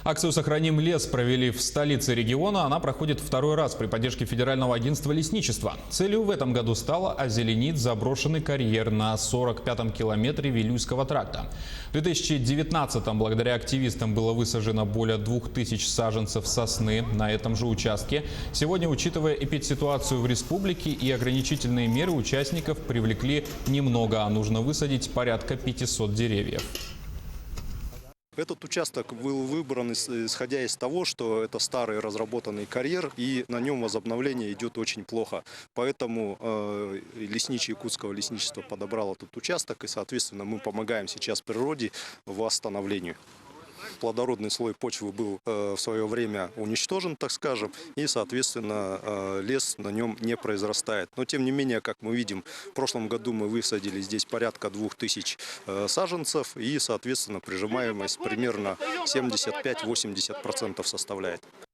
Акцию «Сохраним лес» провели в столице региона. Она проходит второй раз при поддержке Федерального агентства лесничества. Целью в этом году стало озеленить заброшенный карьер на 45-м километре Вилюйского тракта. В 2019-м благодаря активистам было высажено более 2000 саженцев сосны на этом же участке. Сегодня, учитывая эпидситуацию в республике и ограничительные меры, участников привлекли немного, а нужно высадить порядка 500 деревьев. Этот участок был выбран исходя из того, что это старый разработанный карьер, и на нем возобновление идет очень плохо. Поэтому лесничий якутского лесничества подобрал этот участок, и, соответственно, мы помогаем сейчас природе в восстановлению. Плодородный слой почвы был в свое время уничтожен, так скажем, и, соответственно, лес на нем не произрастает. Но, тем не менее, как мы видим, в прошлом году мы высадили здесь порядка 2000 саженцев, и, соответственно, прижимаемость примерно 75-80% составляет.